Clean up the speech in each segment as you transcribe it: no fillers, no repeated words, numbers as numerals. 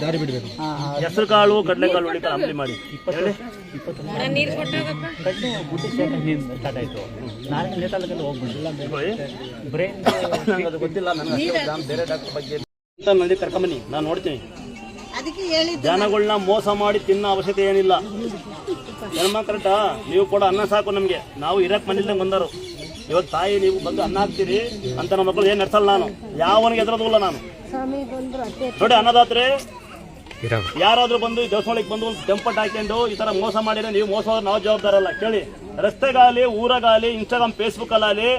ದಾರಿ ಬಿಡಬೇಕು. ಹೆಸರು ಕಾಳು ಕಡಲೆಕಾಳು ಹೊಡಿತಾರೆ ಅಂಬಲಿ ಮಾಡಿ ಕಡ್ಲೆ ಬುಟ್ಟಿ ಸ್ಟಾರ್ಟ್ ಆಯ್ತು. ನಾಳೆ ನೇತಾಲಕ್ಕೆಲ್ಲ ಹೋಗ್ಬಿಟ್ಟಿಲ್ಲ. ಅದು ಗೊತ್ತಿಲ್ಲ ನನಗೆ. ಬೇರೆ ಡಾಕ್ಟರ್ ಬಗ್ಗೆ ನದಿ ಕರ್ಕೊಂಬನ್ನಿ, ನಾನು ನೋಡ್ತೀನಿ. ಜನಗಳನ್ನ ಮೋಸ ಮಾಡಿ ತಿನ್ನೋ ಅವಶ್ಯಕತೆ ಏನಿಲ್ಲ. ಹೆಣ್ಮ ಕರೆಕ್ಟಾ? ನೀವು ಕೂಡ ಅನ್ನ ಸಾಕು ನಮಗೆ. ನಾವು ಇರಕ್ ಮನೇಲಿ ಬಂದರು. ಇವತ್ತು ತಾಯಿ ನೀವು ಬಂದು ಅನ್ನ ಹಾಕ್ತೀರಿ ಅಂತ ನಮ್ಮ ಮಕ್ಕಳು ಏನು ನಡ್ಸಲ್ಲ. ನಾನು ಯಾವನಿಗೆ ಎದುರೋದಿಲ್ಲ. ನಾನು ನೋಡಿ ಅನ್ನದಾತ್ರಿ ಯಾರಾದ್ರೂ ಬಂದು ದೇವಸ್ಥಾನಕ್ಕೆ ಬಂದು ಟೆಂಪಟ್ ಹಾಕೊಂಡು ಈ ತರ ಮೋಸ ಮಾಡಿದ್ರೆ ನೀವು ಮೋಸ ಹೋದ್ರೆ ನಾವು ಜವಾಬ್ದಾರಲ್ಲ. ಕೇಳಿ, ರಸ್ತೆಗಾಲಿ ಊರಾಗಲಿ ಇನ್ಸ್ಟಾಗ್ರಾಮ್ ಫೇಸ್ಬುಕ್ ಅಲ್ಲಿ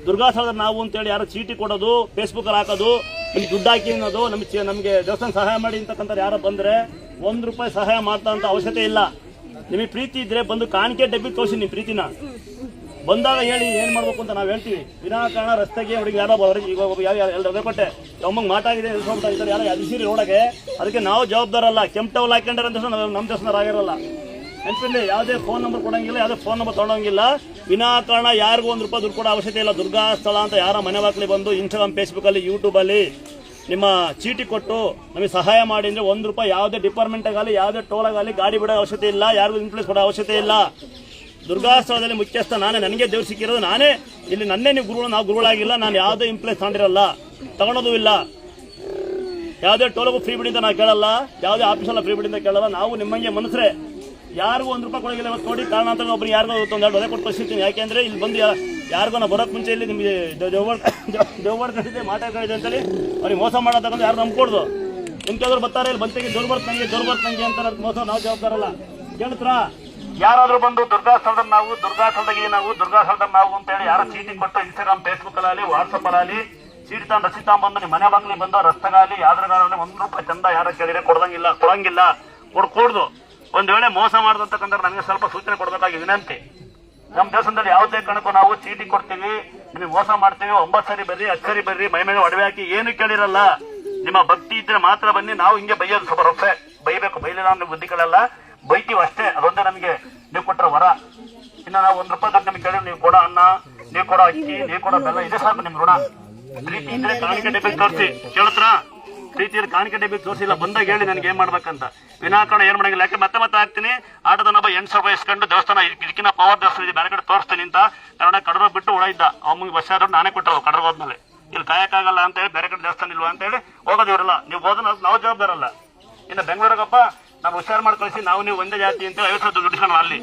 ದುರ್ಗಾಸ್ಥಳದ ನಾವು ಅಂತೇಳಿ ಯಾರು ಚೀಟಿ ಕೊಡೋದು, ಫೇಸ್ಬುಕ್ ಅಲ್ಲಿ ಹಾಕೋದು, ನಿಮ್ಗೆ ದುಡ್ಡು ಹಾಕಿ ಅನ್ನೋದು, ನಮಗೆ ದೇವಸ್ಥಾನ ಸಹಾಯ ಮಾಡಿ ಅಂತಕ್ಕಂಥ ಯಾರು ಬಂದ್ರೆ ₹1 ಸಹಾಯ ಮಾಡ್ತಾ ಅಂತ ಅವಶ್ಯಕತೆ ಇಲ್ಲ. ನಿಮಗೆ ಪ್ರೀತಿ ಇದ್ರೆ ಬಂದು ಕಾಣಿಕೆ ಡಬ್ಬಿ ತೋರಿಸಿ ನಿಮ್ಮ ಪ್ರೀತಿನ. ಬಂದಾಗ ಹೇಳಿ ಏನು ಮಾಡ್ಬೇಕು ಅಂತ ನಾವು ಹೇಳ್ತೀವಿ. ವಿನಾಕಾರಣ ರಸ್ತೆಗೆ ಹುಡುಗಿ ಯಾರೋ ಈಗ ಕೊಟ್ಟೆ ಒಮ್ಮಂಗೆ ಮಾತಾಗಿದೆ ಯಾರೋ ಅದಿಸಿರಿ ರೋಡಗೆ, ಅದಕ್ಕೆ ನಾವು ಜವಾಬ್ದಾರಲ್ಲ. ಕೆಂಪು ಟವಲ್ ಹಾಕೊಂಡ್ರೆ ಅಂತ ನಮ್ಮ ದೇವಸ್ಥಾನ ಆಗಿರಲ್ಲ. ನೆನಪಿಲ್ಲಿ, ಯಾವುದೇ ಫೋನ್ ನಂಬರ್ ಕೊಡೋಂಗಿಲ್ಲ, ಯಾವುದೇ ಫೋನ್ ನಂಬರ್ ತೊಗೊಳಂಗಿಲ್ಲ. ವಿನಾಕಾರಣ ಯಾರಿಗೂ ₹1 ದುಡ್ಡು ಕೊಡೋ ಅವಶ್ಯಕತೆ ಇಲ್ಲ. ದುರ್ಗಾ ಸ್ಥಳ ಅಂತ ಯಾರ ಮನೆ ಬಾಕ್ಲಿ ಬಂದು ಇನ್ಸ್ಟಾಗ್ರಾಮ್ ಫೇಸ್ಬುಕ್ಕಲ್ಲಿ ಯೂಟ್ಯೂಬಲ್ಲಿ ನಿಮ್ಮ ಚೀಟಿ ಕೊಟ್ಟು ನಮಗೆ ಸಹಾಯ ಮಾಡಿ ಅಂದರೆ ₹1 ಯಾವುದೇ ಡಿಪಾರ್ಟ್ಮೆಂಟಾಗಲಿ ಯಾವುದೇ ಟೋಲಾಗಲಿ ಗಾಡಿ ಬಿಡೋ ಅವಶ್ಯಕತೆ ಇಲ್ಲ. ಯಾರಿಗೂ ಇನ್ಫ್ಲೂಯೆನ್ಸ್ ಕೊಡೋ ಅವಶ್ಯಕತೆ ಇಲ್ಲ. ದುರ್ಗಾಸ್ಥಳದಲ್ಲಿ ಮುಖ್ಯಸ್ಥ ನಾನೇ, ನನಗೆ ದೇವ್ರು ಸಿಕ್ಕಿರೋದು ನಾನೇ. ಇಲ್ಲಿ ನನ್ನೇ ನೀವು ಗುರುಗಳು, ನಾವು ಗುರುಗಳಾಗಿಲ್ಲ. ನಾನು ಯಾವುದೇ ಇಂಪ್ಲೇಸ್ ತಗೊಂಡಿರಲ್ಲ, ತಗೊಳೋದು ಇಲ್ಲ. ಯಾವುದೇ ಟೋಲಗೂ ಫ್ರೀ ಬಿಡಿ ಅಂತ ನಾವು ಕೇಳಲ್ಲ, ಯಾವುದೇ ಆಫೀಸಲ್ಲ ಫ್ರೀ ಬಿಡಿ ಅಂತ ಕೇಳಲ್ಲ. ನಾವು ನಿಮ್ಮಂಗೆ ಮನಸ್ರೆ ಯಾರಿಗೂ ₹1 ಕೊಡೋಗಿಲ್ಲ. ಇವತ್ತು ನೋಡಿ ಕಾರಣಾಂತರ ಒಬ್ಬರು ಯಾರಿಗೂ ಒಂದೆರಡು ಒಲೆ ಕೊಟ್ಟು ಕಳಿಸಿರ್ತೀನಿ. ಯಾಕೆಂದ್ರೆ ಇಲ್ಲಿ ಬಂದು ಯಾರಿಗೂ ನಾವು ಬರೋಕ್ಕೆ ಮುಂಚೆ ಇಲ್ಲಿ ನಿಮಗೆ ದೇವ್ವಾಡ್ ಕಳಿಸಿದೆ ಮಾತಾಡ್ಕೊಂಡಿದೆ ಅಂತೇಳಿ ಅವ್ರಿಗೆ ಮೋಸ ಮಾಡೋದಕ್ಕಂತ ಯಾರು ನಂಬ್ಕೊಡ್ದು. ಇಂಥವ್ರು ಬರ್ತಾರೆ, ಇಲ್ಲಿ ಬಂತೆಗೆ ಜೋರು ಬರ್ತಂಗೆ ಅಂತ ಮೋಸ ನಾವು ಜವಾಬ್ದಾರಲ್ಲ. ಕೇಳ್ತೀರಾ? ಯಾರಾದ್ರೂ ಬಂದು ದುರ್ಗಾಸ್ಥಳದಲ್ಲಿ ನಾವು ಅಂತೇಳಿ ಯಾರು ಚೀಟಿ ಕೊಟ್ಟು ಇನ್ಸ್ಟಾಗ್ರಾಮ್ ಫೇಸ್ಬುಕ್ ಅಲ್ಲಿ ವಾಟ್ಸಪ್ ಅಲ್ಲಿ ಚೀಟಿ ತಗೊಂಡು ರಸೀದಿ ತಗೊಂಡ್ಬಂದು ನಿಮ್ಮ ಮನೆ ಬಾಗಿಲಿಗೆ ಬಂದು ರಸ್ತೆಗಾಲಿ ಯಾವ್ದ್ರಾಗಲಿ ₹1 ಚಂದ ಯಾರ ಕೇಳಿದ್ರೆ ಕೊಡಂಗಿಲ್ಲ ಕೊಡ್ಕೊಡ್ದು. ಒಂದ್ ವೇಳೆ ಮೋಸ ಮಾಡ್ದಂತಕ್ಕಂದ್ರೆ ನನಗೆ ಸ್ವಲ್ಪ ಸೂಚನೆ ಕೊಡಬೇಕಾಗಿ ವಿನಂತಿ. ನಮ್ಮ ದೇವಸ್ಥಾನದಲ್ಲಿ ಯಾವುದೇ ಕಾರಣಕ್ಕೂ ನಾವು ಚೀಟಿ ಕೊಡ್ತೀವಿ, ನಿಮಗೆ ಮೋಸ ಮಾಡ್ತೀವಿ, 9 ಸರಿ ಬರ್ರಿ 10 ಸರಿ ಬರ್ರಿ, ಮೈ ಮೇಲೆ ಒಡವೆ ಹಾಕಿ ಏನು ಕೇಳಿರಲ್ಲ. ನಿಮ್ಮ ಭಕ್ತಿ ಇದ್ರೆ ಮಾತ್ರ ಬನ್ನಿ. ನಾವು ಹಿಂಗೆ ಬೈಯೋದು ಸ್ವಲ್ಪ ರೊಕ್ಕ ಬೈಬೇಕು, ಬೈಲಿಲ್ಲ ಅಂದ್ರೆ ಬುದ್ಧಿಗಳೆಲ್ಲ ಬೈತೀವಿ ಅಷ್ಟೇ. ಅದೊಂದೇ ನಮಗೆ ನೀವು ಕೊಟ್ಟರೆ ವರ. ಇನ್ನು ನಾವು ₹1 ದುಡ್ಡು ನಿಮ್ಗೆ ಕೇಳಿ ನೀವು ಕೊಡೋ ಅನ್ನ, ನೀವು ಕೊಡೋ ಅಕ್ಕಿ, ನೀವು ಕೊಡೋ ಬೆಲ್ಲ, ಇದೆ ಸಾಕು ನಿಮ್ ಋಣ. ಪ್ರೀತಿ ಇದ್ರೆ ಕಾಣಿಕೆ ಡಬ್ಬಿಗೆ ತೋರಿಸಿ. ಕೇಳ್ತೀರಾ? ಪ್ರೀತಿ ಇದ್ರೆ ಕಾಣಿಕೆ ಡಬ್ಬಿಗೆ ತೋರಿಸಿಲ್ಲ, ಬಂದಾಗ ಹೇಳಿ ನನಗೆ ಏನ್ ಮಾಡ್ಬೇಕಂತ. ವಿನಾಕಾರಣ ಏನ್ ಮಾಡಂಗಿಲ್ಲ. ಯಾಕೆ ಮತ್ತೆ ಹಾಕ್ತೀನಿ. ಆಟದ ನಬ್ಬ ₹800 ಇಸ್ಕೊಂಡು ದೇವಸ್ಥಾನ ಇದಕ್ಕಿನ್ನ ಪವರ್ ದೇವಸ್ಥಾನ ಇದೆ, ಬೇರೆ ಕಡೆ ತೋರಿಸ್ತೀನಿ ಅಂತ ಕನ್ನಡ ಕಡರ ಬಿಟ್ಟು ಉಳಿದ ಅಮ್ಮಗೆ ಬಸ್ ಆದ್ರೆ ನಾನೇ ಕೊಟ್ಟರು. ಕಡರ ಹೋದ್ಮೇಲೆ ಇಲ್ಲಿ ಕಾಯಕ್ಕಾಗಲ್ಲ ಅಂತ ಹೇಳಿ ಬೇರೆ ಕಡೆ ದೇವಸ್ಥಾನ ಇಲ್ವಾ ಅಂತ ಹೇಳಿ ಹೋಗೋದಿವ್ರಲ್ಲ. ನೀವು ಹೋದ ನಾವು ಜವಾಬ್ದಾರಲ್ಲ. ಇನ್ನು ಬೆಂಗಳೂರಿಗಪ್ಪ ನಾವು ಹುಷಾರು ಮಾಡಿ ಕಳಿಸಿ, ನೀವು ಒಂದೇ ಜಾತಿ ಅಂತ 50 ದುಡ್ಡು ದುಡಿಸೋಣ ಅಲ್ಲಿ.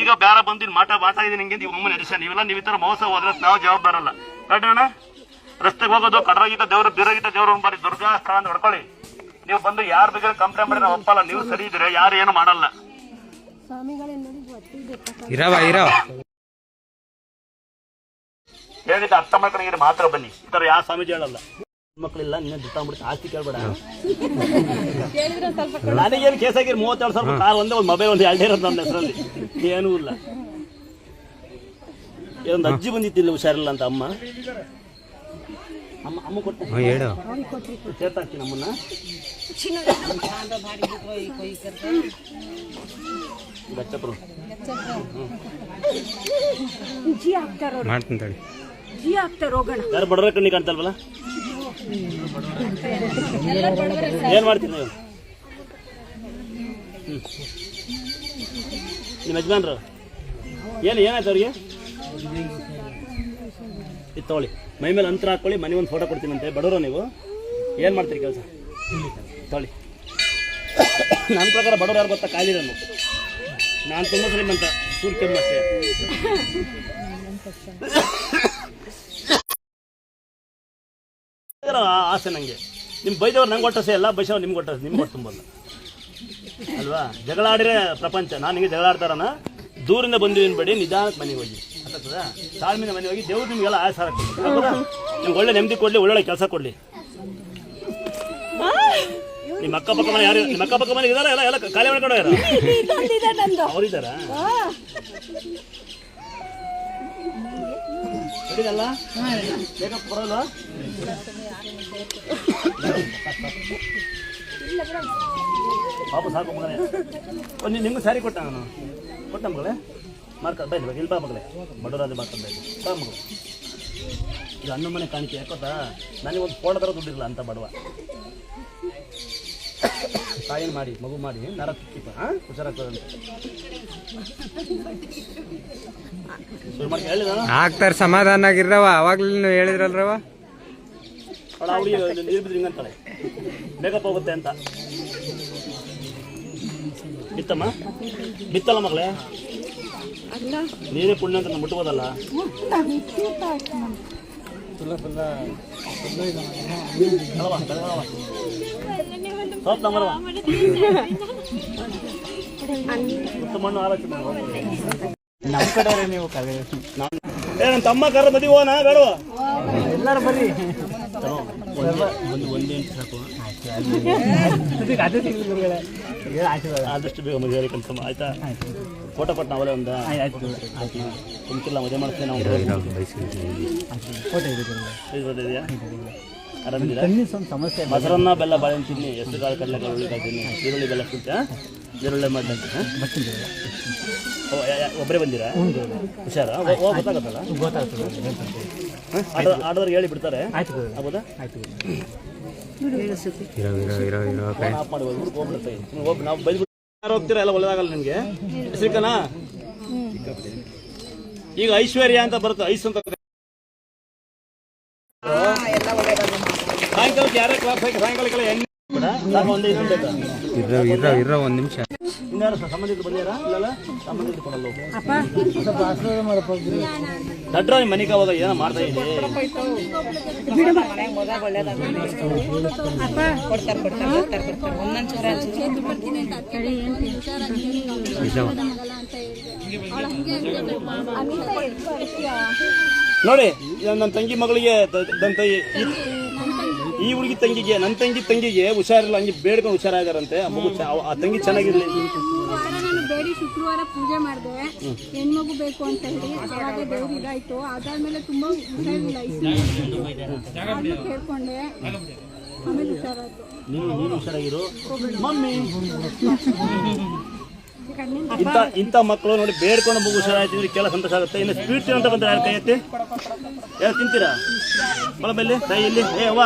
ಈಗ ಬೇರೆ ಬಂದು ಮಾತಾಡಿದ್ದೀನಿ ನಿಂಗೆ ನೀವು ಒಮ್ಮೆ ನಡೆಸ. ನೀವೆಲ್ಲ ನೀವು ಈ ತರ ಮೋಸ ಹೋದ್ರೆ ನಾವು ಜವಾಬ್ದಾರಲ್ಲ. ಕಟ್ಟೋಣ ರಸ್ತೆಗೆ ಹೋಗೋದು ಕಡರಾಗಿದ್ದ ದೇವರು ಬಿರಾಗಿದ್ದ ದೇವರು ಬಾರಿ ದುರ್ಗಾ ಸ್ಥಳ ಅಂತ ಹೊಡ್ಕೊಳ್ಳಿ. ನೀವು ಬಂದು ಯಾರ ಬಗ್ಗೆ ಕಂಪ್ಲೇಂಟ್ ಮಾಡಿ ನಾವು ಒಪ್ಪಲ್ಲ. ನೀವು ಸರಿ ಇದ್ರೆ ಯಾರು ಏನು ಮಾಡಲ್ಲ. ಹೇಳಿದ ಅರ್ಥ ಮಾಡ್ಕೊಂಡು ಮಾತ್ರ ಬನ್ನಿ. ಈ ತರ ಯಾವ ಸ್ವಾಮೀಜಿ ಹೇಳಲ್ಲ. ಮಕ್ಕಳಿಲ್ಲ ನಿನ್ನ ದುಡ್ಡು ಆಸ್ತಿ ಕೇಳ್ಬೇಡ. ನನಗೇನು ಕೇಸ್ ಆಗಿರಿ 32,000 ಕಾರ್ ಒಂದೇ, ಒಂದು ಮೊಬೈಲ್ ಒಂದು 2 ಇರೋದು ನನ್ನ ಹೆಸರಲ್ಲಿ, ಏನೂ ಇಲ್ಲ. ಒಂದು ಅಜ್ಜಿ ಬಂದಿತ್ತಿಲ್ಲ ಹುಷಾರಿಲ್ಲ ಅಂತ ಅಮ್ಮ ಕೊಟ್ಟು ಸೇರ್ತಾಕ್ತೀನಿ ನಮ್ಮನ್ನ. ಗಚ್ಚಪ್ರು ಯಾರು ಬಡವ್ರ ಕಣ್ಣಿಗೆ ಕಾಣ್ತಲ್ವಲ್ಲ. ಏನ್ ಮಾಡ್ತೀರಿ ನೀವು? ನಿಮ್ಮ ಯಜಮಾನ್ರು ಏನಾಯ್ತು ಅವ್ರಿಗೆ? ಇದು ತಗೊಳ್ಳಿ, ಮೈ ಮೇಲೆ ಅಂತರ ಹಾಕೊಳ್ಳಿ, ಮನೆ ಒಂದು ಫೋಟೋ ಕೊಡ್ತೀನಂತೆ. ಬಡವರು ನೀವು ಏನು ಮಾಡ್ತೀರಿ ಕೆಲಸ? ತಗೊಳ್ಳಿ. ನನ್ನ ಪ್ರಕಾರ ಬಡವರು ಯಾರು ಗೊತ್ತಾ? ಕಾಲಿರನ್ನು. ನಾನು ತುಂಬ ಶ್ರೀಮಂತ, ಸೂರ್ ಕೆಮ್ಮು ಅಷ್ಟೇ. ಆಸೆ ನನಗೆ. ನಿಮ್ಮ ಬೈದವ್ರು ನಂಗೆ ಒಟ್ಟಸೆ ಅಲ್ಲ, ಬೈಸವ್ರು ನಿಮ್ಗೆ ಒಟ್ಟಸೆ, ನಿಮ್ಗೆ ಒಟ್ಟು ತುಂಬಲ್ಲ ಅಲ್ವಾ? ಜಗಳ ಆಡಿದ್ರೆ ಪ್ರಪಂಚ. ನಾನು ಹಿಂಗೆ ಜಗಳ ಆಡ್ತಾರನ ದೂರಿಂದ ಬಂದಿದ್ದೀನಿ ಬೇಡಿ, ನಿಧಾನಕ್ಕೆ ಮನೆಗೆ ಹೋಗಿ ಆಗ್ತದ. ತಾಳ್ಮೆಯಿಂದ ಮನೆಗೆ ಹೋಗಿ ದೇವ್ರು ನಿಮಗೆಲ್ಲ ಆಸಾರ ಕೊಡ್ಲಿ, ನಿಮ್ಗೆ ಒಳ್ಳೆ ನೆಮ್ಮದಿ ಕೊಡಲಿ, ಒಳ್ಳೊಳ್ಳೆ ಕೆಲಸ ಕೊಡಲಿ. ನಿಮ್ಮ ಅಕ್ಕಪಕ್ಕ ಮನೆ ಯಾರು? ನಿಮ್ಮ ಅಕ್ಕಪಕ್ಕ ಮನೆ ಇದಾರ? ಎಲ್ಲ ಖಾಲಿ ಮಾಡ್ಕೊಂಡು ಅವರಿದ್ದಾರ? ಸರಿದಲ್ಲ? ಬೇಗ ಬರೋಲ್ಲ. ಪಾಪ ಸಾಕು ಮಗನೇ. ಒಂದು ನಿಮ್ಗೆ ಸ್ಯಾರಿ ಕೊಟ್ಟ ನಾನು ಕೊಟ್ಟ ಮಗಳೇ. ಮಾರ್ಕ ಬೈದು ಇಲ್ಲಿ ಬಾ ಮಗಳೇ, ಬಡವರಾದ ಮಾರ್ಕೊಂಡು ಬಾ ಮಗಳು. ಇದು 11 ಮನೆ ಕಾಣಿಕೆ ಯಾಕೋತಾ ನನಗೆ ಒಂದು ಫೋಟೋ ಥರ ದುಡ್ಡಿರಲ್ಲ ಅಂತ ಬಡವ. ತಾಯಿನ ಮಾಡಿ ಮಗು ಮಾಡಿ ನರ ತಿಕ್ಕಿಪ್ಪ ಹುಷಾರಾಗ್ತದಂತೆ ಆಗ್ತಾರ ಸಮಾಧಾನ ಆಗಿರ್ರವ ಅವಾಗ್ಲೂ ಹೇಳಿದ್ರಲ್ರವ ಅವಳಿಗೆ ನೀರು ಬಿದ್ದು ಹಿಂಗಂತಾಳೆ ಬೇಕಪ್ಪ ಹೋಗುತ್ತೆ ಅಂತ ಬಿತ್ತಮ್ಮ ಬಿತ್ತಲ್ಲ ಮಗಳೇ ನೀರೇ ಪುಣ್ಯ ಅಂತ ಮುಟ್ಬೋದಲ್ಲ ಸೋಪ್ ನಂಬರ್ ಮಣ್ಣು ಆಲೋಚನೆ ನಮ್ಮ ಕಡೆ ನೀವು ನನ್ನ ತಮ್ಮ ಕರ ಮದುವೆ ಹೋಗೋಣ ಬೇಡವ ಎಲ್ಲರೂ ಬರ್ರಿ ಒಂದೇ ಸಾಕು ಅದು ಸಿಗಲಿಲ್ಲ ಆಶೀರ್ವಾದ ಆದಷ್ಟು ಬೇಗ ಮದುವೆ ಕನ್ಸಮ್ಮ ಆಯ್ತಾ ಫೋಟೋ ಕೊಟ್ಟು ನಾವಲ್ಲೇ ಒಂದು ಆಯ್ತು ಕುಂತಿಲ್ಲ ಮದುವೆ ಮಾಡ್ತೇವೆ ನಾವು ಫೋಟೋ ಇದೆಯಾ ಆರಾಮಿದ್ದೀರಾ ಕಣ್ಣಿ ಸ್ವಲ್ಪ ಸಮಸ್ಯೆ ಮೊಸರನ್ನ ಬೆಲ್ಲ ಬಾಳೆಹಣ್ಣು ತಿನ್ನಿ ಎಷ್ಟು ಕಾಳು ಕಡಲೆಕಾಳು ಉಳ್ಳಿಕಾಯಿ ತಿನ್ನಿ ಈರುಳ್ಳಿ ಬೆಲ್ಲ ಕುಂತ ಈರುಳ್ಳಿ ಮಾಡ್ಲಂತ ಒಬ್ಬರೇ ಬಂದಿರಾ ಹುಷಾರಾ ಗೊತ್ತಾಗತ್ತಲ್ಲ ಆಡೋದ್ರಿಗೆ ಹೇಳಿ ಬಿಡ್ತಾರೆ ಆಯ್ತು ಹೌದಾ ಆಯ್ತು ಆಫ್ ಮಾಡಿ ಹೋಗ್ಬಿಡ್ತಾರೆ ಹೋಗಿ ನಾವು ಬೈದ್ಬಿಟ್ಟು ಯಾರು ಹೋಗ್ತೀರಾ ಎಲ್ಲ ಒಳ್ಳೇದಾಗಲ್ಲ ನಿಮಗೆ ಹೆಸರಿಕನಾ ಈಗ ಐಶ್ವರ್ಯ ಅಂತ ಬರುತ್ತೆ ಐಸ್ ಅಂತ ಸಾಯಂಕಾಲಕ್ಕೆ ಯಾರೇ ಕ್ಲಾಸ್ ಹಾಕಿ ಸಾಯಂಕಾಲಕ್ಕೆಲ್ಲ ಎಣ್ಣೆ ಒಂದೇ ಇರೋ ಒಂದ್ ನಿಮಿಷ ಇನ್ಯಾರು ಸಂಬಂಧಿಕರು ಬಂದಿರಾ ಇಲ್ಲ ಸಂಬಂಧಿಕರು ಕೊಡಲ್ಲ ನಡ್ರ ಮನೆಗೆ ಹೋದಾಗ ಏನೋ ಮಾಡ್ತಾ ಇದೆ ನೋಡಿ ನನ್ನ ತಂಗಿ ಮಗಳಿಗೆ ಈ ಹುಡುಗಿ ತಂಗಿಗೆ ನನ್ನ ತಂಗಿಗೆ ಹುಷಾರಿಲ್ಲ ಹಂಗೆ ಬೇಡ್ಕೊಂಡು ಹುಷಾರಾಗಾರಂತೆ ಆ ತಂಗಿ ಚೆನ್ನಾಗಿರ್ಲಿ ನಾನು ಬೇಡಿ ಶುಕ್ರವಾರ ಪೂಜೆ ಮಾಡಿದೆ ಹೆಣ್ಮಗು ಬೇಕು ಅಂತ ಹೇಳಿ ಅವಾಗ ದೇವ್ರು ಇದಾಯ್ತು ಅದಾದ್ಮೇಲೆ ತುಂಬಾ ಹುಷಾರಿಲ್ಲ ಕೇಳ್ಕೊಂಡೆ ಆಮೇಲೆ ಹುಷಾರಾಯ್ತು ನೀನು ಹುಷಾರಾಗಿರು ಮಮ್ಮಿ ಇಂಥ ಮಕ್ಕಳು ನೋಡಿ ಬೇಡ್ಕೊಂಡು ಮಗು ಹುಷಾರಾಯ್ತಿದ್ರೆ ಕೆಲ ಸಂತೋಷ ಆಗುತ್ತೆ ಇನ್ನು ಸ್ವೀಟ್ ಅಂತ ಬಂದ್ರೆ ಯಾರು ಕೈ ಎತ್ತಿ ಯಾರು ತಿಂತೀರಾ ಬಲ ಬೆಲ್ಲಿ ತಾಯಿ ಇಲ್ಲಿ ಏ ಅವ್ವ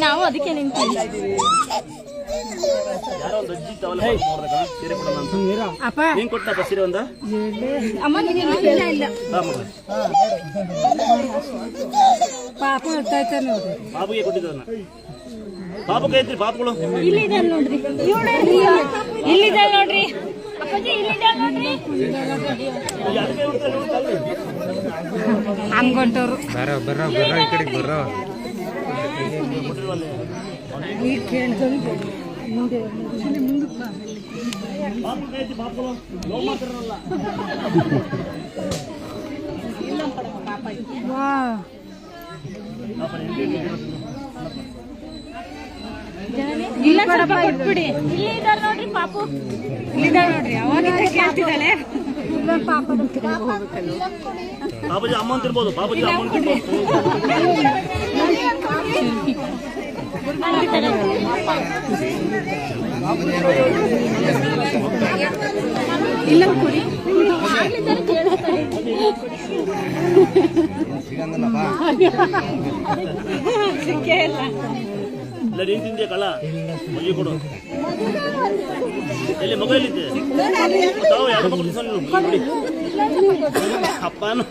ನಾವು ಅದಕ್ಕೆ ನಿಂತೀವಿ ಯಾರೋ ಒಂದು ಅಜ್ಜಿ ತವಲೆ ಸೀರೆ ಕೊಡೋಣ ಅಂತ ನೀನ್ ಕೊಟ್ಟಪ್ಪ ಸೀರೆ ಒಂದ ಪಾಪುಗೆ ಕೊಟ್ಟಿದ್ದನ್ನ ಪಾಪಕ್ಕೆ ಐತ್ರಿ ಪಾಪಗಳು ಇಲ್ಲಿದ್ದಾರೆ ನೋಡ್ರಿ ಅಪ್ಪಾಜಿ ನೋಡ್ರಿ ಹಂಗೊಂಟವ್ರು ಬರ್ರ ಈ ಕಡೆಗೆ ಬರ್ರ ಇಲ್ಲ ಸ್ವಲ್ಪ ಕೊಟ್ಬಿಡಿ ಇಲ್ಲಿದ್ದಾರೆ ನೋಡ್ರಿ ಪಾಪು ಇಲ್ಲಿದ್ದಾರೆ ನೋಡ್ರಿ ಅವಾಗಿಂದ ಕೇಳ್ತಿದ್ದಾಳೆ ಪಾಪಜಿ ಅಮ್ಮ ಅಂತಿರ್ಬೋದು ಪಾಪಜಿ ಅಮ್ಮ ಅಂತಿರ್ಬೋದು ಇಲ್ಲ ಕೊಡಿ ಸಿಕ್ಕೇ ಇಲ್ಲ ಇಲ್ಲ ನೀನ್ ತಿಂದ್ಯಾ ಕಳ್ಳ ಮಗಿ ಕೊಡು ಎಲ್ಲಿ ಮಗು ಎಲ್ಲಿದ್ದೆ ತಾವು ಎರಡು ಮಕ್ಕಳು ಅಪ್ಪನು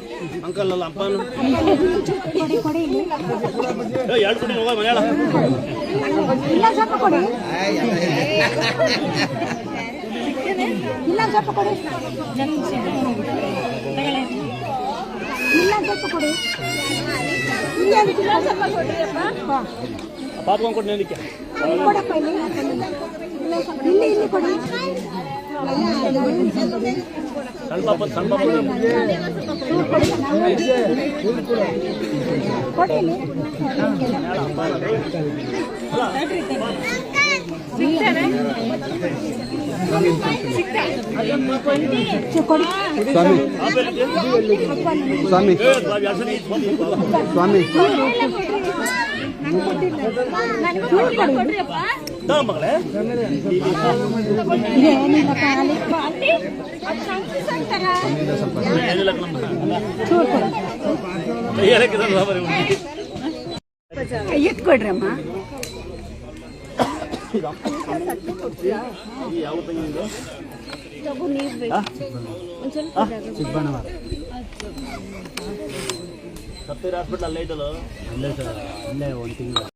ಅಂಕಲ್ ಅಲ್ಲ ಅಪ್ಪನು ಎರಡು ಕೊಡಿ ಹೋಗ ಮಲಯಾಳ ಪಾಪ ಕೊಟ್ಟು ನೆನಕ್ಕೆ ಸಣ್ಣ ಪಾಪ ಸ್ವಾಮಿ ಸ್ವಾಮಿ ದಾ ಮಗಳೇ ಏನಿಲ್ಲ ಎತ್ಕೊಡ್ರಮ್ಮ. ಯಾವ ತಂಗಿದ್ದು ಸತ್ತೂರು ಹಾಸ್ಪಿಟಲ್ ಅಲ್ಲೇ ಐತಲ್ಲ ಅಲ್ಲೇ ಸರ್, ಅಲ್ಲೇ ಒಂದು ತಿಂಗಳು